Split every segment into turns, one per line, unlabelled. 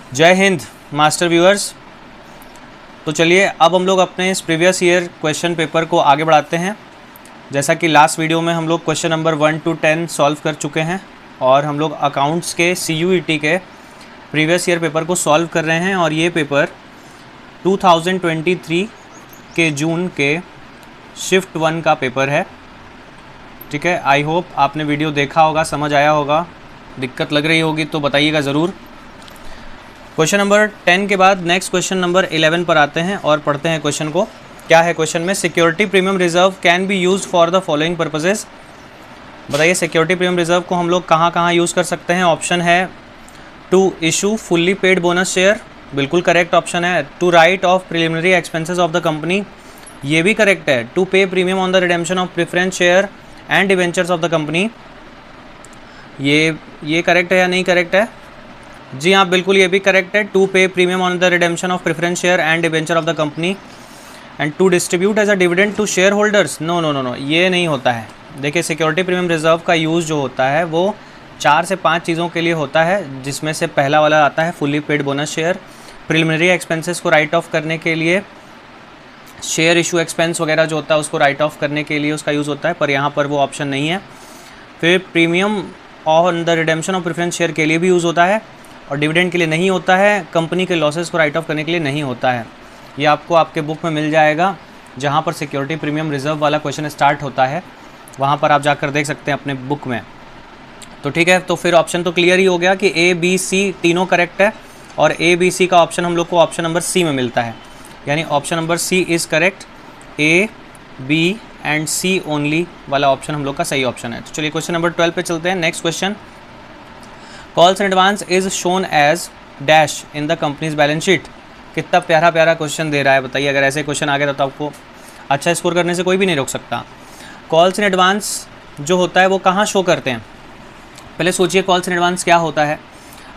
जय Hind master viewers. तो चलिए अब हम लोग अपने इस प्रीवियस ईयर क्वेश्चन पेपर को आगे बढ़ाते हैं। जैसा कि लास्ट वीडियो में हम लोग क्वेश्चन नंबर 1 to 10 सॉल्व कर चुके हैं और हम लोग अकाउंट्स के CUET के प्रीवियस ईयर पेपर को सॉल्व कर रहे हैं और ये पेपर 2023 के जून के शिफ्ट 1 का पेपर है। ठीक है, आई होप आपने वीडियो देखा होगा, समझ आया होगा। दिक्कत लग रही होगी तो बताइएगा ज़रूर। क्वेश्चन नंबर 10 के बाद नेक्स्ट क्वेश्चन नंबर 11 पर आते हैं और पढ़ते हैं क्वेश्चन को। क्या है क्वेश्चन में? Security premium reserve can be used for the following purposes. बताइए सिक्योरिटी प्रीमियम रिजर्व को हम लोग कहाँ कहाँ यूज़ कर सकते हैं। ऑप्शन है to issue fully paid bonus share, बिल्कुल करेक्ट ऑप्शन है। To write off preliminary expenses of the company, ये भी करेक्ट है। To pay premium on the redemption of preference share and debentures of the company, ये correct है या नहीं correct है? जी हाँ, बिल्कुल ये भी करेक्ट है। To pay premium on the redemption of preference share and debenture of the company and to distribute as a dividend to shareholders, no, ये नहीं होता है। देखिए सिक्योरिटी प्रीमियम रिजर्व का यूज़ जो होता है वो 4 से 5 चीज़ों के लिए होता है, जिसमें से पहला वाला आता है fully paid bonus share, preliminary expenses को राइट ऑफ करने के लिए, शेयर इशू एक्सपेंस वगैरह जो होता है उसको राइट ऑफ करने के लिए उसका यूज़ होता है, पर यहाँ पर वो ऑप्शन नहीं है। फिर premium on the redemption of preference share के लिए भी यूज़ होता है और डिविडेंड के लिए नहीं होता है, कंपनी के लॉसेस को राइट ऑफ करने के लिए नहीं होता है। ये आपको आपके बुक में मिल जाएगा, जहाँ पर सिक्योरिटी प्रीमियम रिजर्व वाला क्वेश्चन स्टार्ट होता है, वहाँ पर आप जाकर देख सकते हैं अपने बुक में। तो ठीक है, तो फिर ऑप्शन तो क्लियर ही हो गया कि A, B, C तीनों करेक्ट है और A, B, C का ऑप्शन हम लोग को ऑप्शन नंबर C में मिलता है, यानी option number C is correct. A, B and C only वाला ऑप्शन हम लोग का सही ऑप्शन है। तो चलिए क्वेश्चन नंबर 12 पे चलते हैं। Next question, calls in advance is shown as dash in the company's balance sheet. कितना प्यारा प्यारा क्वेश्चन दे रहा है, बताइए। अगर ऐसे क्वेश्चन आ गया तो आपको अच्छा स्कोर करने से कोई भी नहीं रोक सकता। कॉल्स इन एडवांस जो होता है वो कहाँ शो करते हैं? पहले सोचिए कॉल्स इन एडवांस क्या होता है।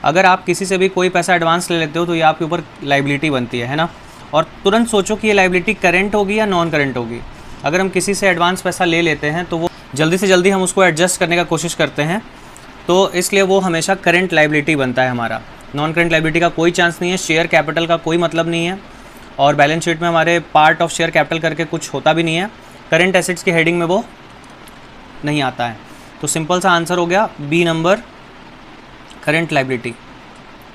अगर आप किसी से भी कोई पैसा एडवांस ले लेते हो तो ये आपके ऊपर लाइबिलिटी बनती है ना, और तुरंत सोचो कि ये लाइबिलिटी करेंट होगी या नॉन करेंट होगी। अगर हम किसी से एडवांस पैसा ले लेते हैं तो वो जल्दी से जल्दी हम उसको एडजस्ट करने का कोशिश करते हैं, तो इसलिए वो हमेशा करेंट लाइबिलिटी बनता है हमारा। नॉन करेंट लाइबिलिटी का कोई चांस नहीं है, शेयर कैपिटल का कोई मतलब नहीं है और बैलेंस शीट में हमारे पार्ट ऑफ शेयर कैपिटल करके कुछ होता भी नहीं है। करेंट एसेट्स की हेडिंग में वो नहीं आता है। तो सिंपल सा आंसर हो गया बी नंबर, करेंट लाइबिलिटी।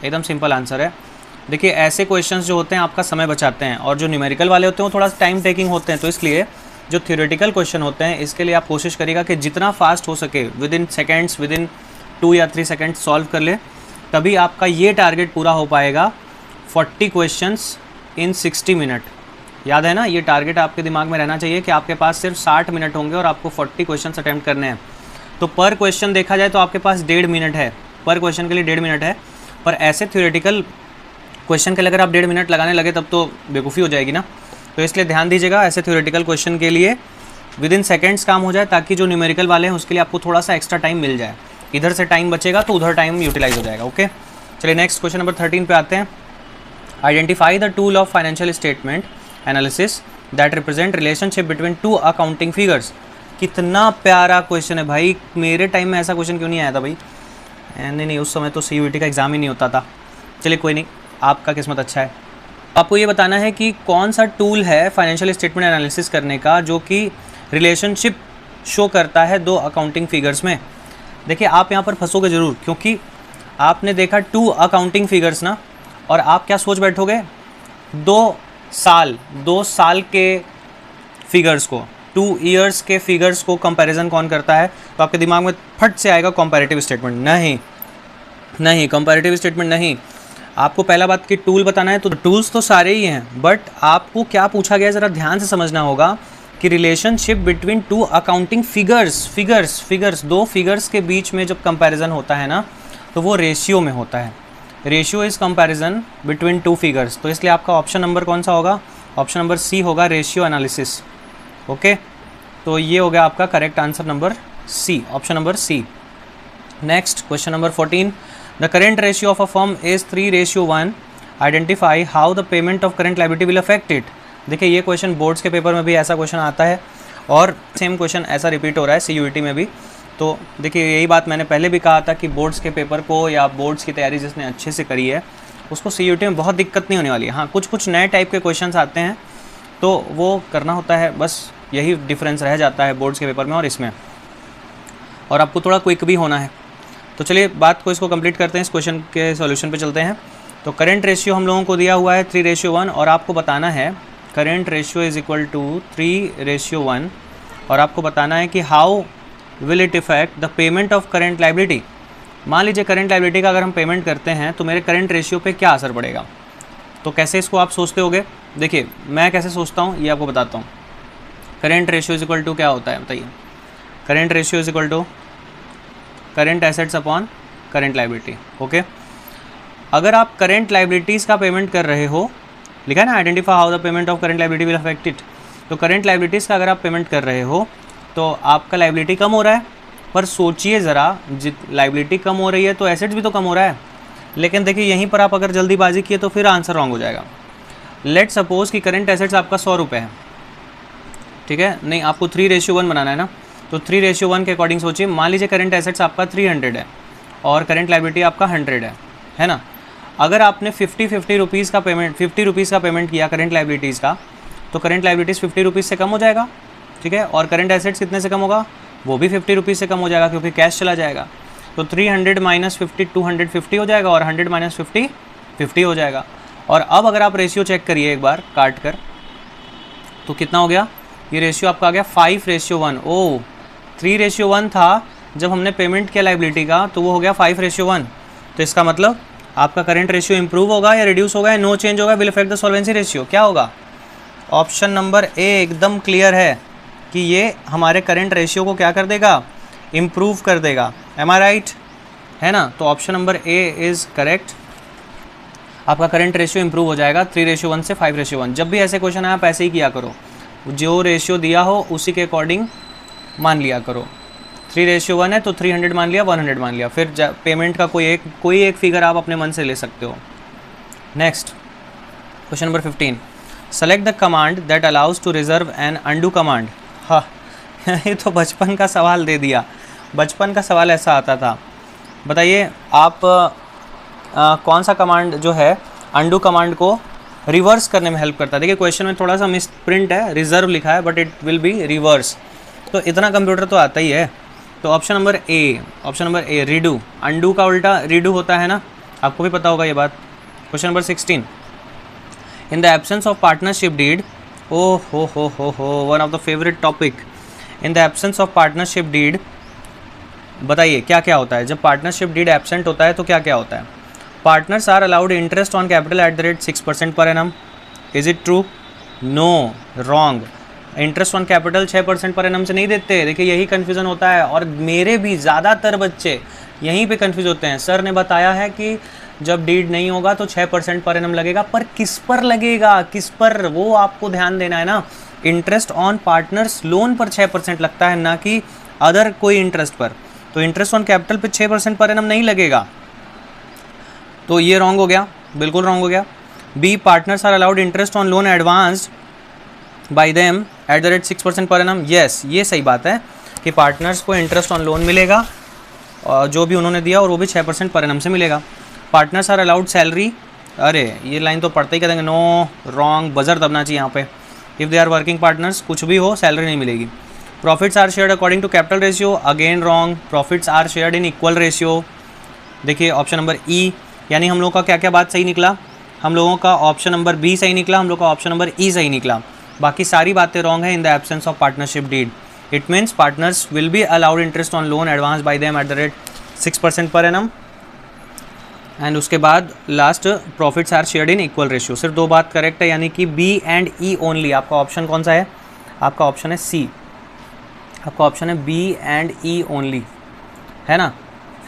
एकदम सिंपल आंसर है। देखिए ऐसे क्वेश्चंस जो होते हैं आपका समय बचाते हैं और जो न्यूमेरिकल वाले होते हैं वो थोड़ा टाइम टेकिंग होते हैं, तो इसलिए जो थ्योरेटिकल क्वेश्चन होते हैं इसके लिए आप कोशिश करिएगा कि जितना फास्ट हो सके with in seconds, with in 2 या 3 सेकेंड्स सॉल्व कर ले, तभी आपका ये टारगेट पूरा हो पाएगा 40 क्वेश्चंस इन 60 मिनट। याद है ना, ये टारगेट आपके दिमाग में रहना चाहिए कि आपके पास सिर्फ 60 मिनट होंगे और आपको 40 क्वेश्चन अटैम्प्ट करने हैं। तो पर क्वेश्चन देखा जाए तो आपके पास 1.5 मिनट है, पर क्वेश्चन के लिए 1.5 मिनट है। पर ऐसे थ्योरेटिकल क्वेश्चन के लिए अगर आप 1.5 मिनट लगाने लगे तब तो बेवकूफ़ी हो जाएगी ना। तो इसलिए ध्यान दीजिएगा, ऐसे थ्योरेटिकल क्वेश्चन के लिए विद इन सेकेंड्स काम हो जाए, ताकि जो न्यूमेरिकल वाले हैं उसके लिए आपको थोड़ा सा एक्स्ट्रा टाइम मिल जाए। इधर से टाइम बचेगा तो उधर टाइम यूटिलाइज हो जाएगा। ओके, चलिए नेक्स्ट क्वेश्चन नंबर 13 पे आते हैं। Identify the tool of financial statement analysis that represent relationship between 2 accounting figures. कितना प्यारा क्वेश्चन है भाई, मेरे टाइम में ऐसा क्वेश्चन क्यों नहीं आया था भाई? नहीं, उस समय तो CUET का एग्ज़ाम ही नहीं होता था। चलिए कोई नहीं, आपका किस्मत अच्छा है। आपको ये बताना है कि कौन सा टूल है फाइनेंशियल स्टेटमेंट एनालिसिस करने का जो कि रिलेशनशिप शो करता है 2 अकाउंटिंग फिगर्स में। देखिए आप यहाँ पर फंसोगे ज़रूर, क्योंकि आपने देखा 2 अकाउंटिंग फिगर्स ना, और आप क्या सोच बैठोगे 2 साल के फिगर्स को, 2 ईयर्स के फिगर्स को कंपैरिजन कौन करता है? तो आपके दिमाग में फट से आएगा कंपैरेटिव स्टेटमेंट। नहीं, कंपैरेटिव स्टेटमेंट नहीं। आपको पहला बात कि टूल बताना है, तो टूल्स तो सारे ही हैं, बट आपको क्या पूछा गया है ज़रा ध्यान से समझना होगा कि relationship between 2 accounting figures 2 figures के बीच में जब कंपैरिजन होता है ना, तो वो रेशियो में होता है। Ratio is comparison between 2 figures. तो इसलिए आपका ऑप्शन नंबर कौन सा होगा? ऑप्शन नंबर C होगा, रेशियो एनालिसिस। ओके, तो ये हो गया आपका correct answer number C, option number C। Next question number 14, the current ratio of a firm is 3:1। Identify how the payment of current liability will affect it. देखिए ये question boards के paper में भी ऐसा क्वेश्चन आता है और same question ऐसा रिपीट हो रहा है CUET में भी। तो देखिए यही बात मैंने पहले भी कहा था कि बोर्ड्स के पेपर को या बोर्ड्स की तैयारी जिसने अच्छे से करी है उसको CUT में बहुत दिक्कत नहीं होने वाली है। हाँ, कुछ कुछ नए टाइप के क्वेश्चंस आते हैं तो वो करना होता है, बस यही डिफरेंस रह जाता है बोर्ड्स के पेपर में और इसमें, और आपको थोड़ा क्विक भी होना है। तो चलिए बात को इसको कंप्लीट करते हैं, इस क्वेश्चन के सॉल्यूशन पे चलते हैं। तो करंट रेशियो हम लोगों को दिया हुआ है 3:1 और आपको बताना है current ratio is equal to 3:1 और आपको बताना है कि how will it effect the payment of current liability. मान लीजिए करंट लाइबिलिटी का अगर हम पेमेंट करते हैं तो मेरे करंट रेशियो पे क्या असर पड़ेगा। तो कैसे इसको आप सोचते होगे, देखिए मैं कैसे सोचता हूँ ये आपको बताता हूँ। Current ratio is equal to क्या होता है बताइए, current ratio is equal to current assets upon current liability. Okay, अगर आप करंट लाइबिलिटीज़ का पेमेंट कर रहे हो, लिखा है ना identify how the payment of current liability will affect it. तो करंट लाइबिलिटीज़ का अगर आप पेमेंट कर रहे हो तो आपका लाइबिलिटी कम हो रहा है, पर सोचिए ज़रा, लाइबिलिटी कम हो रही है तो एसेट्स भी तो कम हो रहा है। लेकिन देखिए यहीं पर आप अगर जल्दीबाजी किए तो फिर आंसर रॉन्ग हो जाएगा। लेट सपोज कि करंट एसेट्स आपका 100 रुपये है, ठीक है, नहीं आपको 3:1 बनाना है ना, तो 3:1 के अकॉर्डिंग सोचिए, मान लीजिए करंट एसेट्स आपका 300 है और करंट लाइबिलिटी आपका 100 है ना। अगर आपने 50 रुपीज़ का पेमेंट 50 रुपीज़ का पेमेंट किया करंट लाइबिलिटीज़ का, तो करंट लाइबिलिटीज़ 50 रुपीज़ से कम हो जाएगा, ठीक है, और करंट एसेट्स कितने से कम होगा, वो भी 50 रुपीज़ से कम हो जाएगा क्योंकि कैश चला जाएगा। तो 300 माइनस 50 250 हो जाएगा और 100 माइनस 50 50 हो जाएगा। और अब अगर आप रेशियो चेक करिए एक बार काट कर, तो कितना हो गया, ये रेशियो आपका आ गया 5:1। ओ 3:1 था जब हमने पेमेंट किया लाइबिलिटी का, तो वो हो गया 5:1। तो इसका मतलब आपका करंट रेशियो इंप्रूव होगा या रिड्यूस होगा या नो चेंज होगा, will affect the solvency ratio. क्या होगा, ऑप्शन नंबर ए एकदम क्लियर है कि ये हमारे करंट रेशियो को क्या कर देगा, इम्प्रूव कर देगा। एम आई राइट, है ना। तो option number A is correct, आपका करंट रेशियो इंप्रूव हो जाएगा 3:1 से 5:1। जब भी ऐसे क्वेश्चन है आप ऐसे ही किया करो, जो रेशियो दिया हो उसी के अकॉर्डिंग मान लिया करो। 3:1 है तो 300 मान लिया, 100 मान लिया, फिर पेमेंट का कोई एक फिगर आप अपने मन से ले सकते हो। Next question number 15, select the command that allows to reserve and undo command. हाँ ये तो बचपन का सवाल दे दिया, बचपन का सवाल ऐसा आता था। बताइए आप कौन सा कमांड जो है अनडू कमांड को रिवर्स करने में हेल्प करता है। देखिए क्वेश्चन में थोड़ा सा मिस प्रिंट है, रिजर्व लिखा है but it will be reverse, तो इतना कंप्यूटर तो आता ही है। तो option number A redo, undo का उल्टा रीडू होता है ना, आपको भी पता होगा ये बात। Question number 16, in the absence of partnership deed, ओ हो one of the favourite topic. In the absence of partnership deed, बताइए क्या क्या होता है जब पार्टनरशिप डीड एब्सेंट होता है, तो क्या क्या होता है। Partners are allowed interest on capital at the rate 6% per annum, is it true, no, wrong. Interest on capital 6% per annum से नहीं देते। देखिए यही कन्फ्यूज़न होता है और मेरे भी ज़्यादातर बच्चे यहीं पे कन्फ्यूज होते हैं। सर ने बताया है कि जब डीड नहीं होगा तो 6% पर एनम लगेगा, पर किस पर लगेगा, किस पर, वो आपको ध्यान देना है ना। इंटरेस्ट ऑन पार्टनर्स लोन पर 6% लगता है, ना कि अदर कोई इंटरेस्ट पर। तो इंटरेस्ट ऑन कैपिटल पे 6% पर एनम नहीं लगेगा, तो ये रॉन्ग हो गया, बिल्कुल रॉन्ग हो गया। B, partners are allowed interest on loan advanced by them at the rate 6% per annum. Yes, ये सही बात है कि पार्टनर्स को इंटरेस्ट ऑन लोन मिलेगा और जो भी उन्होंने दिया और वो भी 6% पर एनम से मिलेगा। पार्टनर्स आर अलाउड सैलरी, अरे ये लाइन तो पढ़ते ही कह देंगे नो, रॉन्ग, बजर दबना चाहिए यहाँ पे। If they are working partners, कुछ भी हो सैलरी नहीं मिलेगी। Profits are shared according to capital ratio, again wrong. Profits are shared in equal ratio. देखिए ऑप्शन नंबर ई, यानी हम लोगों का क्या क्या बात सही निकला, हम लोगों का ऑप्शन नंबर बी सही निकला, हम लोग का ऑप्शन नंबर ई सही निकला, बाकी सारी बातें रॉन्ग है। In the absence of partnership deed, it means partners will be allowed interest on loan advance by them at the rate 6% per annum. And उसके बाद last, profits are shared in equal ratio. सिर्फ दो बात correct है, यानी कि B and E only. आपका option कौन सा है, आपका ऑप्शन है सी, आपका ऑप्शन है बी एंड ई ओनली, है ना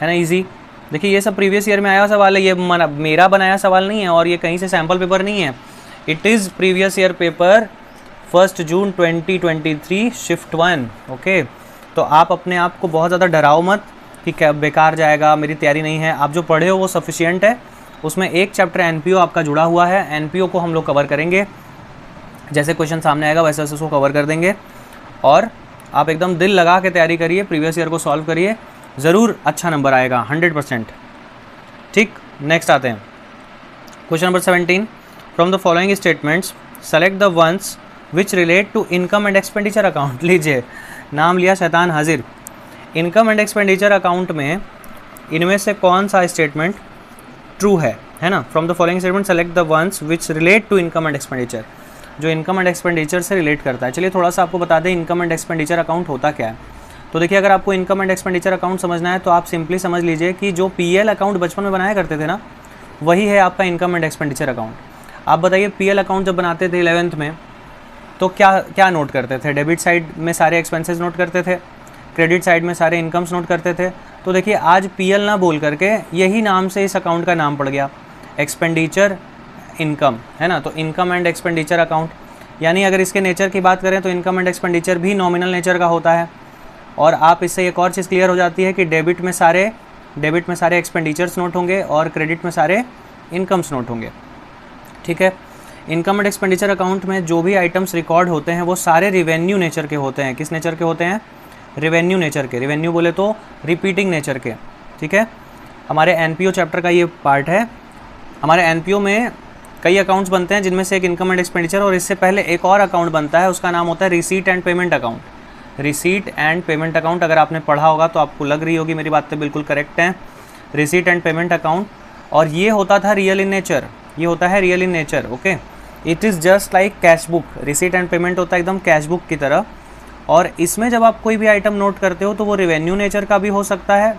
इजी। देखिए ये सब प्रीवियस ईयर में आया सवाल है, ये मेरा बनाया सवाल नहीं है और ये कहीं से सैम्पल पेपर नहीं है। It is previous year paper 1 June 2023 shift 1। Okay, तो आप अपने आप को बहुत ज़्यादा डराओ मत कि क्या बेकार जाएगा, मेरी तैयारी नहीं है। आप जो पढ़े हो वो सफिशिएंट है। उसमें एक चैप्टर एनपीओ आपका जुड़ा हुआ है, एनपीओ को हम लोग कवर करेंगे, जैसे क्वेश्चन सामने आएगा वैसे वैसे उसको कवर कर देंगे। और आप एकदम दिल लगा के तैयारी करिए, प्रीवियस ईयर को सॉल्व करिए, ज़रूर अच्छा नंबर आएगा 100%। ठीक, नेक्स्ट आते हैं question number 17, from the following statements select the ones which relate to income and expenditure account. लीजिए, नाम लिया शैतान हाजिर। इनकम एंड एक्सपेंडिचर अकाउंट में इनमें से कौन सा स्टेटमेंट ट्रू है ना। From the following statement select the ones which relate to income and expenditure, जो इनकम एंड एक्सपेंडिचर से रिलेट करता है। चलिए थोड़ा सा आपको बता दें इनकम एंड एक्सपेंडिचर अकाउंट होता क्या है। तो देखिए, अगर आपको इनकम एंड एक्सपेंडिचर अकाउंट समझना है तो आप सिंपली समझ लीजिए कि जो पीएल अकाउंट बचपन में बनाया करते थे ना, वही है आपका इनकम एंड एक्सपेंडिचर अकाउंट। आप बताइए, पीएल अकाउंट जब बनाते थे 11th में तो क्या क्या नोट करते थे? डेबिट साइड में सारे एक्सपेंसेस नोट करते थे, क्रेडिट साइड में सारे इनकम्स नोट करते थे। तो देखिए, आज पीएल ना बोल करके यही नाम से इस अकाउंट का नाम पड़ गया, एक्सपेंडिचर इनकम, है ना। तो इनकम एंड एक्सपेंडिचर अकाउंट, यानी अगर इसके नेचर की बात करें तो इनकम एंड एक्सपेंडिचर भी नॉमिनल नेचर का होता है। और आप इससे एक और चीज़ क्लियर हो जाती है कि डेबिट में सारे एक्सपेंडिचर्स नोट होंगे और क्रेडिट में सारे इनकम्स नोट होंगे। ठीक है, इनकम एंड एक्सपेंडिचर अकाउंट में जो भी आइटम्स रिकॉर्ड होते हैं वो सारे रिवेन्यू नेचर के होते हैं। किस नेचर के होते हैं? रिवेन्यू नेचर के। रिवेन्यू बोले तो रिपीटिंग नेचर के। ठीक है, हमारे एनपीओ चैप्टर का ये पार्ट है। हमारे एनपीओ में कई अकाउंट्स बनते हैं जिनमें से एक इनकम एंड एक्सपेंडिचर, और इससे पहले एक और अकाउंट बनता है, उसका नाम होता है receipt and payment account. Receipt and payment account अगर आपने पढ़ा होगा तो आपको लग रही होगी मेरी बातें बिल्कुल करेक्ट हैं। रिसीट एंड पेमेंट अकाउंट, और ये होता था रियल इन नेचर, ये होता है real in nature. Okay, it is just like cash book. Receipt and payment होता है एकदम कैश बुक की तरह, और इसमें जब आप कोई भी आइटम नोट करते हो तो वो रेवेन्यू नेचर का भी हो सकता है,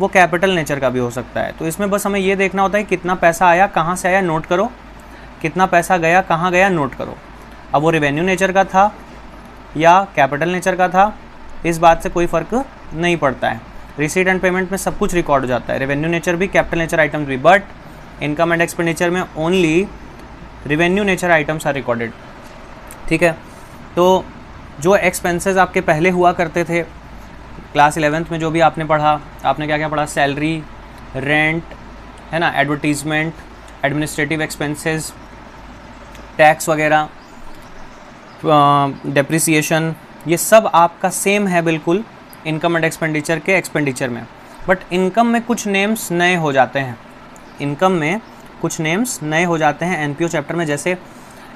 वो कैपिटल नेचर का भी हो सकता है। तो इसमें बस हमें ये देखना होता है कितना पैसा आया, कहाँ से आया, नोट करो, कितना पैसा गया, कहाँ गया, नोट करो। अब वो रेवेन्यू नेचर का था या कैपिटल नेचर का था, इस बात से कोई फ़र्क नहीं पड़ता है। रिसीट एंड पेमेंट में सब कुछ रिकॉर्ड हो जाता है, रेवेन्यू नेचर भी, कैपिटल नेचर आइटम्स भी। बट इनकम एंड एक्सपेंडिचर में only revenue nature items are recorded. ठीक है, तो जो एक्सपेंसेस आपके पहले हुआ करते थे क्लास 11th में, जो भी आपने पढ़ा, आपने क्या क्या पढ़ा? सैलरी, रेंट, है ना, एडवर्टीजमेंट, एडमिनिस्ट्रेटिव एक्सपेंसेस, टैक्स वगैरह, डेप्रिसिएशन, ये सब आपका सेम है बिल्कुल इनकम एंड एक्सपेंडिचर के एक्सपेंडिचर में। बट इनकम में कुछ नेम्स नए हो जाते हैं, इनकम में कुछ नेम्स नए हो जाते हैं एनपीओ चैप्टर में। जैसे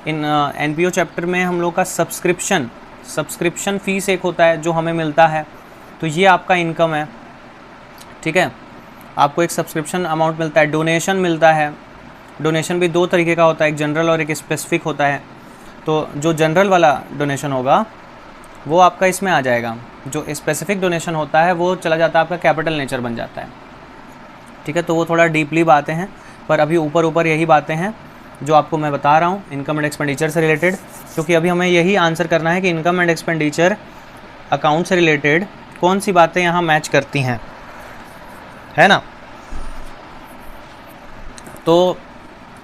इन एनपीओ चैप्टर में हम लोग का सब्सक्रिप्शन फ़ीस एक होता है जो हमें मिलता है, तो ये आपका इनकम है। ठीक है, आपको एक सब्सक्रिप्शन अमाउंट मिलता है, डोनेशन मिलता है। डोनेशन भी दो तरीके का होता है, एक जनरल और एक स्पेसिफिक होता है। तो जो जनरल वाला डोनेशन होगा वो आपका इसमें आ जाएगा, जो स्पेसिफिक डोनेशन होता है वो चला जाता है आपका कैपिटल नेचर बन जाता है। ठीक है, तो वो थोड़ा डीपली बातें हैं, पर अभी ऊपर ऊपर यही बातें हैं जो आपको मैं बता रहा हूँ इनकम एंड एक्सपेंडिचर से रिलेटेड, क्योंकि अभी हमें यही आंसर करना है कि इनकम एंड एक्सपेंडिचर अकाउंट से रिलेटेड कौन सी बातें यहाँ मैच करती हैं, है ना। तो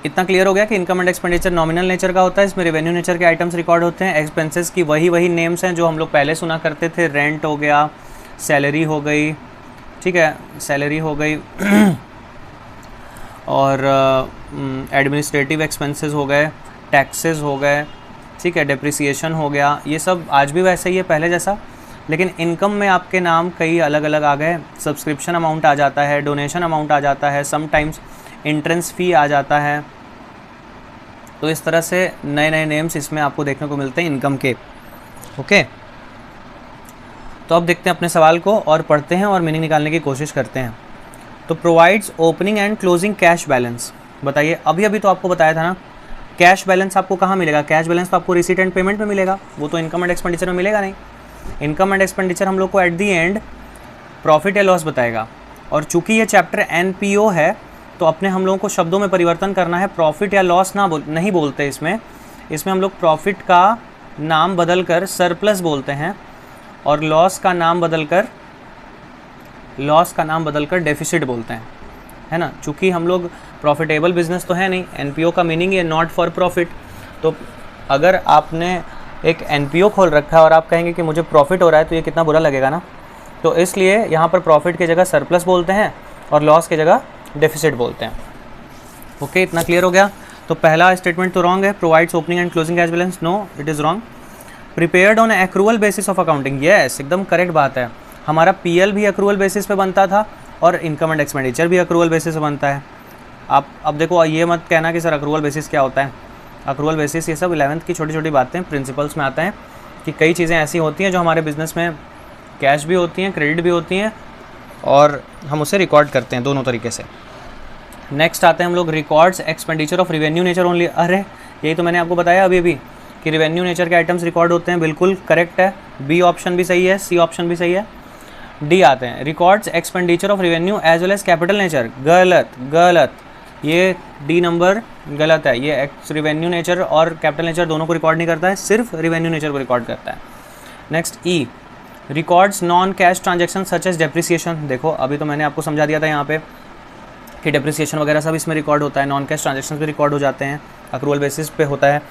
इतना क्लियर हो गया कि income and expenditure nominal nature का होता है, इसमें रेवेन्यू नेचर के आइटम्स रिकॉर्ड होते हैं। एक्सपेंसेस की वही नेम्स हैं जो हम लोग पहले सुना करते थे, रेंट हो गया, सैलरी हो गई, ठीक है, सैलरी हो गई और एडमिनिस्ट्रेटिव एक्सपेंसेस हो गए, टैक्सेस हो गए, ठीक है, डेप्रिसिएशन हो गया। ये सब आज भी वैसे ही है पहले जैसा, लेकिन इनकम में आपके नाम कई अलग अलग आ गए। सब्सक्रिप्शन अमाउंट आ जाता है, डोनेशन अमाउंट आ जाता है, समटाइम्स एंट्रेंस फ़ी आ जाता है। तो इस तरह से नए नए नेम्स इसमें आपको देखने को मिलते हैं इनकम के। ओके, तो अब देखते हैं अपने सवाल को और पढ़ते हैं और मीनिंग निकालने की कोशिश करते हैं। तो provides opening and closing cash balance. बताइए, अभी तो आपको बताया था ना, कैश बैलेंस आपको कहाँ मिलेगा? कैश बैलेंस तो आपको रिसीट एंड पेमेंट में मिलेगा, वो तो इनकम एंड एक्सपेंडिचर में मिलेगा नहीं। इनकम एंड एक्सपेंडिचर हम लोग को एट दी एंड प्रॉफिट या लॉस बताएगा, और चूंकि ये चैप्टर एनपीओ है तो अपने हम लोगों को शब्दों में परिवर्तन करना है। प्रॉफिट या लॉस नहीं बोलते इसमें हम लोग प्रॉफिट का नाम बदल कर सरप्लस बोलते हैं, और लॉस का नाम बदल कर डेफिसिट बोलते हैं, है ना। चूँकि हम लोग प्रॉफिटेबल बिजनेस तो है नहीं, एनपीओ का मीनिंग है नॉट फॉर प्रॉफिट। तो अगर आपने एक एनपीओ खोल रखा है और आप कहेंगे कि मुझे प्रॉफिट हो रहा है, तो ये कितना बुरा लगेगा ना। तो इसलिए यहाँ पर प्रॉफिट की जगह सरप्लस बोलते हैं और लॉस की जगह डेफिसिट बोलते हैं। ओके, इतना क्लियर हो गया। तो पहला स्टेटमेंट तो रॉन्ग है, provides opening and closing cash balance, no it is wrong. Prepared on accrual basis of accounting, yes एकदम करेक्ट बात है। हमारा पीएल भी एक्रूअल बेसिस पे बनता था और इनकम एंड एक्सपेंडिचर भी एक्रूअल बेसिस पे बनता है। आप अब देखो, ये मत कहना कि सर अक्रूवल बेसिस क्या होता है। अक्रूवल बेसिस ये सब 11th की छोटी छोटी बातें प्रिंसिपल्स में आता है कि कई चीज़ें ऐसी होती हैं जो हमारे बिज़नेस में कैश भी होती हैं, क्रेडिट भी होती हैं, और हम उसे रिकॉर्ड करते हैं दोनों तरीके से। नेक्स्ट आते हैं हम लोग records expenditure of revenue nature only. अरे यही तो मैंने आपको बताया अभी कि रिवेन्यू नेचर के आइटम्स रिकॉर्ड होते हैं, बिल्कुल करेक्ट है। बी ऑप्शन भी सही है, सी ऑप्शन भी सही है। डी आते हैं records expenditure of revenue as well as capital nature. गलत, ये डी नंबर गलत है। ये रिवेन्यू नेचर और कैपिटल नेचर दोनों को रिकॉर्ड नहीं करता है, सिर्फ रिवेन्यू नेचर को रिकॉर्ड करता है। Next E records non cash transaction such as depreciation. देखो अभी तो मैंने आपको समझा दिया था यहाँ पे कि डेप्रिसिएशन वगैरह सब इसमें रिकॉर्ड होता है, नॉन कैश ट्रांजेक्शन भी रिकॉर्ड हो जाते हैं, अक्रूवल बेसिस पे होता है।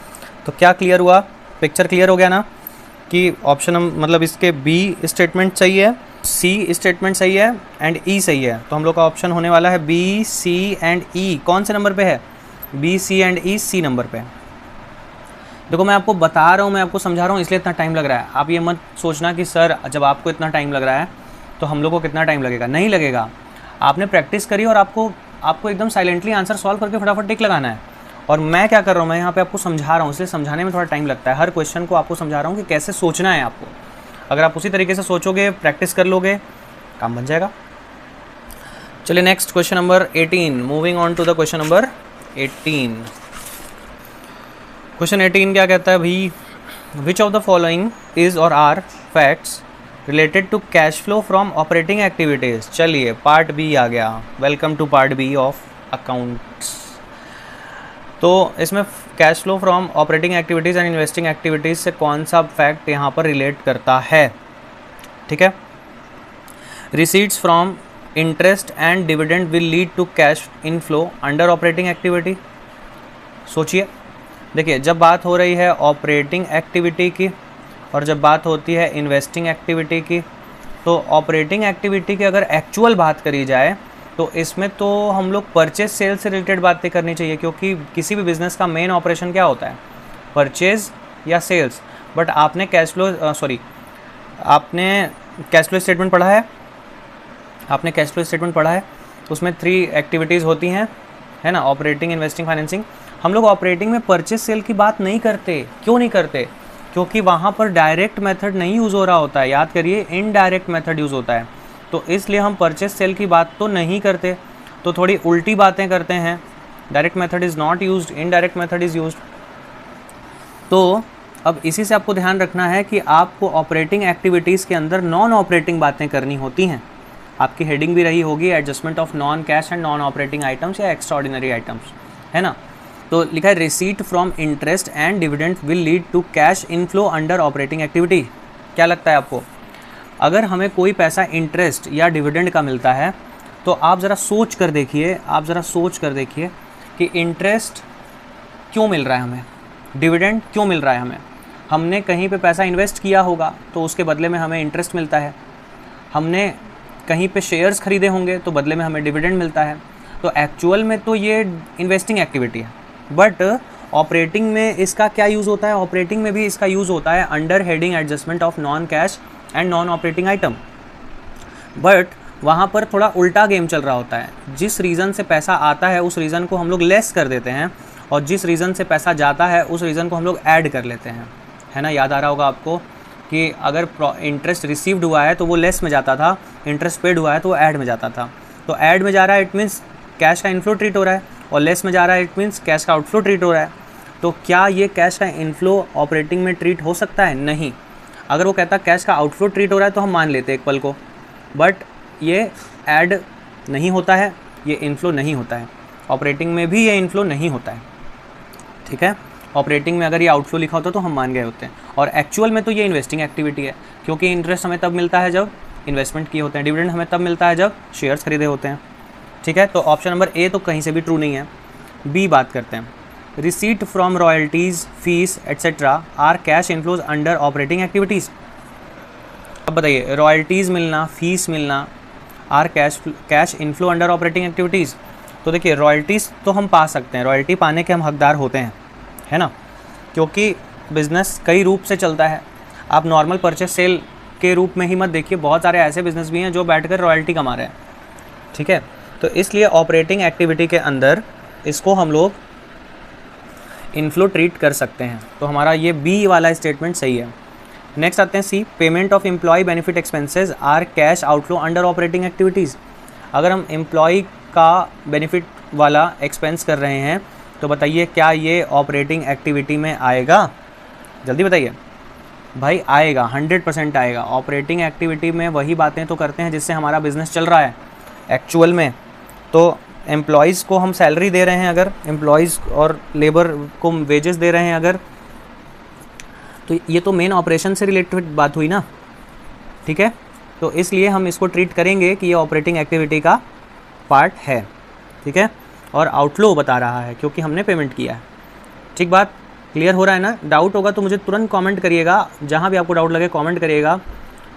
तो क्या क्लियर हुआ, पिक्चर क्लियर हो गया ना कि ऑप्शन मतलब इसके बी स्टेटमेंट सही है, सी स्टेटमेंट सही है एंड ई सही है। तो हम लोग का ऑप्शन होने वाला है बी, सी एंड ई। कौन से नंबर पे है? B, C and E C number पे। देखो मैं आपको बता रहा हूँ, मैं आपको समझा रहा हूँ, इसलिए इतना टाइम लग रहा है। आप ये मत सोचना कि सर जब आपको इतना टाइम लग रहा है तो हम लोग को कितना टाइम लगेगा। नहीं लगेगा, आपने प्रैक्टिस करी और आपको एकदम साइलेंटली आंसर सॉल्व करके फटाफट टिक लगाना है। और मैं क्या कर रहा हूँ, मैं यहाँ पे आपको समझा रहा हूँ, इसलिए समझाने में थोड़ा टाइम लगता है। हर क्वेश्चन को आपको समझा रहा हूँ कि कैसे सोचना है आपको। अगर आप उसी तरीके से सोचोगे, प्रैक्टिस कर लोगे, काम बन जाएगा। चलिए next question number 18, moving on to the question number 18। Question 18 क्या कहता है भाई, which of the following is or are facts related to cash flow from operating activities. चलिए पार्ट बी आ गया, welcome to part B of accounts. तो इसमें cash flow from operating activities and investing activities से कौन सा fact यहाँ पर रिलेट करता है? ठीक है, receipts from interest and dividend will lead to cash inflow under operating activity. सोचिए, देखिए जब बात हो रही है ऑपरेटिंग एक्टिविटी की और जब बात होती है इन्वेस्टिंग एक्टिविटी की, तो ऑपरेटिंग एक्टिविटी की अगर एक्चुअल बात करी जाए तो इसमें तो हम लोग परचेज सेल से रिलेटेड बातें करनी चाहिए, क्योंकि किसी भी बिज़नेस का मेन ऑपरेशन क्या होता है, परचेज या सेल्स। बट आपने कैश फ्लो स्टेटमेंट पढ़ा है, आपने कैश फ्लो स्टेटमेंट पढ़ा है, उसमें 3 एक्टिविटीज़ होती हैं, है ना, ऑपरेटिंग, इन्वेस्टिंग, फाइनेंसिंग। हम लोग ऑपरेटिंग में परचेज सेल की बात नहीं करते। क्यों नहीं करते? क्योंकि वहाँ पर डायरेक्ट मेथड नहीं यूज़ हो रहा होता है, याद करिए, इनडायरेक्ट मेथड यूज़ होता है। तो इसलिए हम परचेज सेल की बात तो नहीं करते, तो थोड़ी उल्टी बातें करते हैं। Direct method is not used, indirect method is used. तो अब इसी से आपको ध्यान रखना है कि आपको ऑपरेटिंग एक्टिविटीज़ के अंदर नॉन ऑपरेटिंग बातें करनी होती हैं। आपकी हेडिंग भी रही होगी adjustment of non cash and non operating items या एक्स्ट्राऑर्डिनरी आइटम्स, है ना। तो लिखा है receipt from interest and dividend will lead to cash inflow under operating activity. क्या लगता है आपको, अगर हमें कोई पैसा इंटरेस्ट या डिविडेंड का मिलता है तो आप ज़रा सोच कर देखिए कि इंटरेस्ट क्यों मिल रहा है हमें, डिविडेंड क्यों मिल रहा है हमें। हमने कहीं पे पैसा इन्वेस्ट किया होगा तो उसके बदले में हमें इंटरेस्ट मिलता है, हमने कहीं पे शेयर्स खरीदे होंगे तो बदले में हमें डिविडेंड मिलता है। तो एक्चुअल में तो ये इन्वेस्टिंग एक्टिविटी है, बट ऑपरेटिंग में इसका क्या यूज़ होता है, ऑपरेटिंग में भी इसका यूज़ होता है under heading adjustment of non cash and non operating item. But वहाँ पर थोड़ा उल्टा गेम चल रहा होता है, जिस रीज़न से पैसा आता है उस रीज़न को हम लोग लेस कर देते हैं और जिस रीज़न से पैसा जाता है उस रीज़न को हम लोग ऐड कर लेते हैं, है ना। याद आ रहा होगा आपको कि अगर इंटरेस्ट रिसीव्ड हुआ है तो वो लेस में जाता था, इंटरेस्ट पेड हुआ है तो वो ऐड में जाता था। तो ऐड में जा रहा है इट मीन्स कैश का इनफ्लो ट्रीट हो रहा है, और लेस में जा रहा है इट मीन्स कैश का आउटफ्लो ट्रीट हो रहा है। तो क्या ये कैश का इनफ्लो ऑपरेटिंग में ट्रीट हो सकता है? नहीं। अगर वो कहता कैश का आउटफ्लो ट्रीट हो रहा है तो हम मान लेते एक पल को, बट ये ऐड नहीं होता है, ये इनफ्लो नहीं होता है। ऑपरेटिंग में भी ये इनफ्लो नहीं होता है, ठीक है। ऑपरेटिंग में अगर ये आउटफ्लो लिखा होता तो हम मान गए होते हैं, और एक्चुअल में तो ये इन्वेस्टिंग एक्टिविटी है, क्योंकि इंटरेस्ट हमें तब मिलता है जब इन्वेस्टमेंट किए होते हैं, डिविडेंड हमें तब मिलता है जब शेयर्स खरीदे होते हैं, ठीक है। तो ऑप्शन नंबर ए तो कहीं से भी ट्रू नहीं है। बी बात करते हैं, receipt from royalties, fees etcetera are cash inflows under operating activities. अब बताइए, रॉयल्टीज़ मिलना, फीस मिलना are cash inflow under operating activities. तो देखिए रॉयल्टीज़ तो हम पा सकते हैं, रॉयल्टी पाने के हम हकदार होते हैं, है ना, क्योंकि बिज़नेस कई रूप से चलता है। आप नॉर्मल परचेस सेल के रूप में ही मत देखिए, बहुत सारे ऐसे बिज़नेस भी हैं जो बैठकर रॉयल्टी कमा रहे हैं, ठीक है। तो इसलिए ऑपरेटिंग एक्टिविटी के अंदर इसको हम लोग इनफ्लो ट्रीट कर सकते हैं। तो हमारा ये बी वाला स्टेटमेंट सही है। नेक्स्ट आते हैं C, payment of employee benefit expenses are cash outflow under operating activities. अगर हम एम्प्लॉय का बेनिफिट वाला एक्सपेंस कर रहे हैं तो बताइए क्या ये ऑपरेटिंग एक्टिविटी में आएगा? जल्दी बताइए भाई। आएगा, 100% आएगा। ऑपरेटिंग एक्टिविटी में वही बातें तो करते हैं जिससे हमारा बिजनेस चल रहा है एक्चुअल में। तो एम्प्लॉयज़ को हम सैलरी दे रहे हैं, अगर एम्प्लॉयज़ और लेबर को वेजेस दे रहे हैं अगर, तो ये तो मेन ऑपरेशन से रिलेटेड बात हुई ना, ठीक है। तो इसलिए हम इसको ट्रीट करेंगे कि ये ऑपरेटिंग एक्टिविटी का पार्ट है, ठीक है। और आउटफ्लो बता रहा है क्योंकि हमने पेमेंट किया है। ठीक बात, क्लियर हो रहा है ना? डाउट होगा तो मुझे तुरंत कमेंट करिएगा, जहाँ भी आपको डाउट लगे कमेंट करिएगा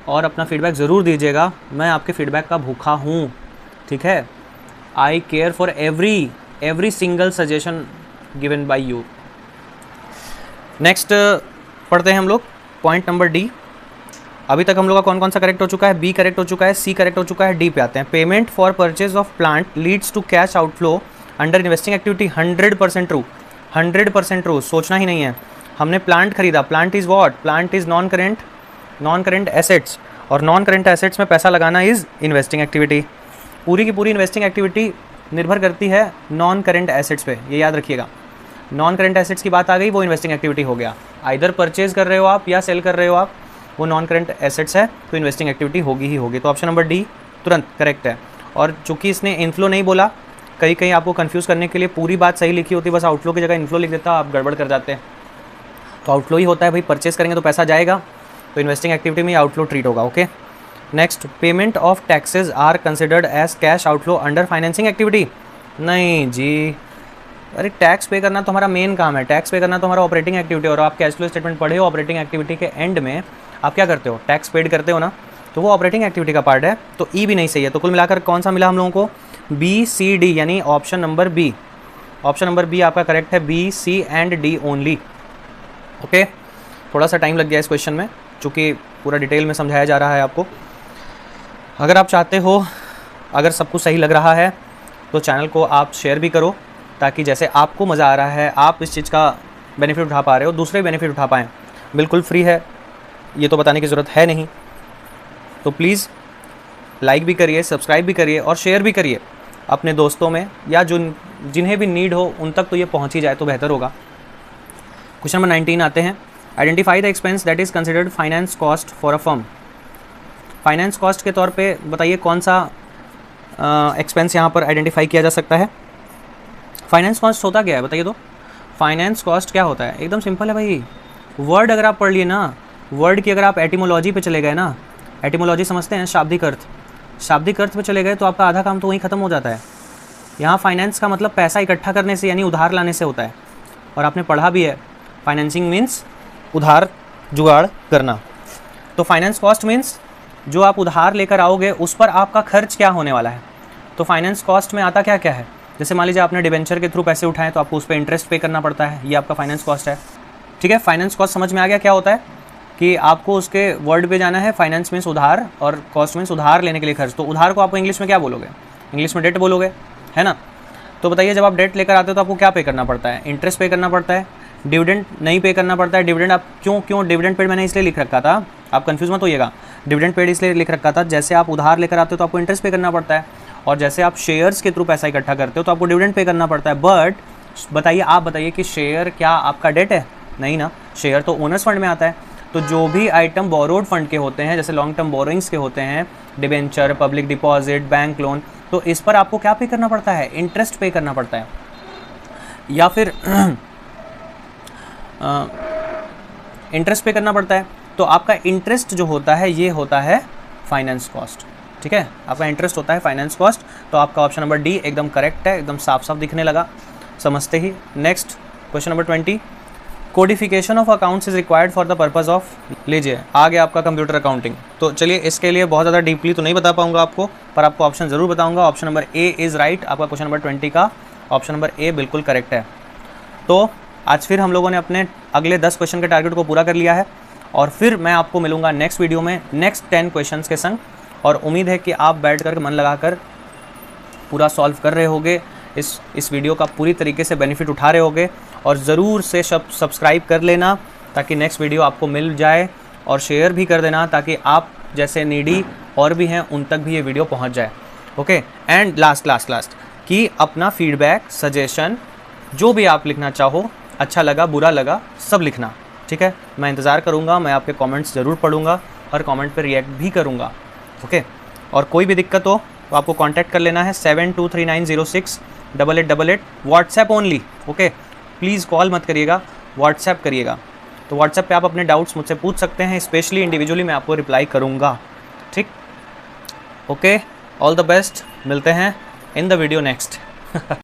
और अपना फीडबैक ज़रूर दीजिएगा। मैं आपके फीडबैक का भूखा हूँ, ठीक है। I care for every single suggestion given by you. Next पढ़ते हैं हम लोग पॉइंट नंबर डी। अभी तक हम लोग का कौन कौन सा करेक्ट हो चुका है? बी करेक्ट हो चुका है, सी करेक्ट हो चुका है, डी पे आते हैं। Payment for purchase of plant leads to cash outflow under investing activity, 100% true, 100% true, सोचना ही नहीं है। हमने प्लांट खरीदा, plant is what? Plant is non current assets, और नॉन करेंट एसेट्स में पैसा लगाना इज़ इन्वेस्टिंग एक्टिविटी। पूरी की पूरी इन्वेस्टिंग एक्टिविटी निर्भर करती है नॉन करेंट एसेट्स पे, ये याद रखिएगा। नॉन करेंट एसेट्स की बात आ गई, वो इन्वेस्टिंग एक्टिविटी हो गया। आइदर परचेज कर रहे हो आप या सेल कर रहे हो आप, वो नॉन करेंट एसेट्स है तो इन्वेस्टिंग एक्टिविटी होगी ही होगी। तो ऑप्शन नंबर डी तुरंत करेक्ट है। और चूंकि इसने इनफ्लो नहीं बोला, कहीं आपको कंफ्यूज करने के लिए पूरी बात सही लिखी होती, बस आउटफ्लो की जगह इनफ्लो लिख देता, आप गड़बड़ कर जाते हैं। तो आउटफ्लो ही होता है भाई, परचेज करेंगे तो पैसा जाएगा, तो इन्वेस्टिंग एक्टिविटी में आउटफ्लो ट्रीट होगा। Okay, next, payment of taxes are considered as cash outflow under financing activity. नहीं जी, अरे टैक्स पे करना तो हमारा मेन काम है, टैक्स पे करना तो हमारा ऑपरेटिंग एक्टिविटी। और आप कैश फ्लो स्टेटमेंट पढ़े हो, ऑपरेटिंग एक्टिविटी के एंड में आप क्या करते हो? टैक्स पेड करते हो ना, तो वो ऑपरेटिंग एक्टिविटी का पार्ट है। तो ई भी नहीं सही है। तो कुल मिलाकर कौन सा मिला हम लोगों को? बी सी डी, यानी option number B. Option number B आपका करेक्ट है, B C and D only. Okay, थोड़ा सा टाइम लग गया इस क्वेश्चन में, चूँकि पूरा डिटेल में समझाया जा रहा है आपको। अगर आप चाहते हो, अगर सब कुछ सही लग रहा है तो चैनल को आप शेयर भी करो, ताकि जैसे आपको मज़ा आ रहा है, आप इस चीज़ का बेनिफिट उठा पा रहे हो, दूसरे बेनिफिट उठा पाएँ। बिल्कुल फ्री है, ये तो बताने की ज़रूरत है नहीं। तो प्लीज़ लाइक भी करिए, सब्सक्राइब भी करिए और शेयर भी करिए अपने दोस्तों में, या जिन्हें भी नीड हो उन तक तो ये पहुँच ही जाए तो बेहतर होगा। क्वेश्चन नंबर 19 आते हैं। Identify the expense that is considered finance cost for a firm. Finance cost के तौर पे बताइए कौन सा एक्सपेंस यहाँ पर आइडेंटिफाई किया जा सकता है। फाइनेंस कॉस्ट होता क्या है बताइए तो? फाइनेंस कॉस्ट क्या होता है? एकदम सिंपल है भाई। वर्ड अगर आप पढ़ लिए ना, वर्ड की अगर आप एटिमोलॉजी पे चले गए ना, एटिमोलॉजी समझते हैं, शाब्दिक अर्थ, शाब्दिक अर्थ पे चले गए तो आपका आधा काम तो वहीं ख़त्म हो जाता है। यहाँ फाइनेंस का मतलब पैसा इकट्ठा करने से, यानी उधार लाने से होता है। और आपने पढ़ा भी है, फाइनेंसिंग मीन्स उधार जुगाड़ करना। तो फाइनेंस कॉस्ट मीन्स जो आप उधार लेकर आओगे उस पर आपका खर्च क्या होने वाला है। तो फाइनेंस कॉस्ट में आता क्या क्या है? जैसे मान लीजिए आपने डिबेंचर के थ्रू पैसे उठाएं तो आपको उस पर इंटरेस्ट पे करना पड़ता है, ये आपका फाइनेंस कॉस्ट है। ठीक है, फाइनेंस कॉस्ट समझ में आ गया क्या होता है? कि आपको उसके वर्ड पे जाना है। फाइनेंस मीन्स उधार और कॉस्ट मीन्स उधार लेने के लिए खर्च। तो उधार को आपको इंग्लिश में क्या बोलोगे? इंग्लिश में डेट बोलोगे, है ना? तो बताइए जब आप डेट लेकर आते हो तो आपको क्या पे करना पड़ता है? इंटरेस्ट पे करना पड़ता है, डिविडेंड नहीं पे करना पड़ता है। डिविडेंड आप क्यों डिविडेंड पेड मैंने इसलिए लिख रखा था, आप कंफ्यूज मत होइएगा। डिविडेंड पेड इसलिए लिख रखा था, जैसे आप उधार लेकर आते हो तो आपको इंटरेस्ट पे करना पड़ता है, और जैसे आप शेयर्स के थ्रू पैसा इकट्ठा करते हो तो आपको डिविडेंड पे करना पड़ता है। बट बताइए, आप बताइए कि शेयर क्या आपका डेट है? नहीं ना, शेयर तो ओनर्स फंड में आता है। तो जो भी आइटम बोरोड फंड के होते हैं, जैसे लॉन्ग टर्म बोरोइंग्स के होते हैं, debenture, public deposit, bank loan, तो इस पर आपको क्या पे करना पड़ता है? इंटरेस्ट पे करना पड़ता है। या फिर इंटरेस्ट पे करना पड़ता है। तो आपका इंटरेस्ट जो होता है ये होता है फाइनेंस कॉस्ट। ठीक है, आपका इंटरेस्ट होता है फाइनेंस कॉस्ट। तो आपका ऑप्शन नंबर डी एकदम करेक्ट है, एकदम साफ साफ दिखने लगा समझते ही। Next question number 20, codification of accounts is required for the purpose of, लीजिए आ गया आपका कंप्यूटर अकाउंटिंग। तो चलिए इसके लिए बहुत ज़्यादा डीपली तो नहीं बता पाऊंगा आपको, पर आपको ऑप्शन ज़रूर बताऊंगा। Option number A is right. आपका क्वेश्चन नंबर 20 का ऑप्शन नंबर ए बिल्कुल करेक्ट है। तो आज फिर हम लोगों ने अपने अगले 10 क्वेश्चन के टारगेट को पूरा कर लिया है, और फिर मैं आपको मिलूंगा नेक्स्ट वीडियो में नेक्स्ट 10 क्वेश्चंस के संग। और उम्मीद है कि आप बैठ कर मन लगाकर पूरा सॉल्व कर रहे होगे, इस वीडियो का पूरी तरीके से बेनिफिट उठा रहे होगे, और ज़रूर से सब्सक्राइब कर लेना ताकि नेक्स्ट वीडियो आपको मिल जाए, और शेयर भी कर देना ताकि आप जैसे नीडी और भी हैं उन तक भी ये वीडियो पहुंच जाए। ओके, एंड लास्ट कि अपना फीडबैक, सजेशन जो भी आप लिखना चाहो, अच्छा लगा बुरा लगा सब लिखना, ठीक है। मैं इंतज़ार करूँगा, मैं आपके कमेंट्स ज़रूर पढ़ूँगा, हर कमेंट पर रिएक्ट भी करूँगा। ओके, और कोई भी दिक्कत हो तो आपको कांटेक्ट कर लेना है 7239068888, WhatsApp only. Okay, please call मत करिएगा, व्हाट्सएप करिएगा। तो व्हाट्सएप पे आप अपने डाउट्स मुझसे पूछ सकते हैं, स्पेशली इंडिविजुअली मैं आपको रिप्लाई करूँगा, ठीक। ओके, ऑल द बेस्ट, मिलते हैं इन द वीडियो नेक्स्ट।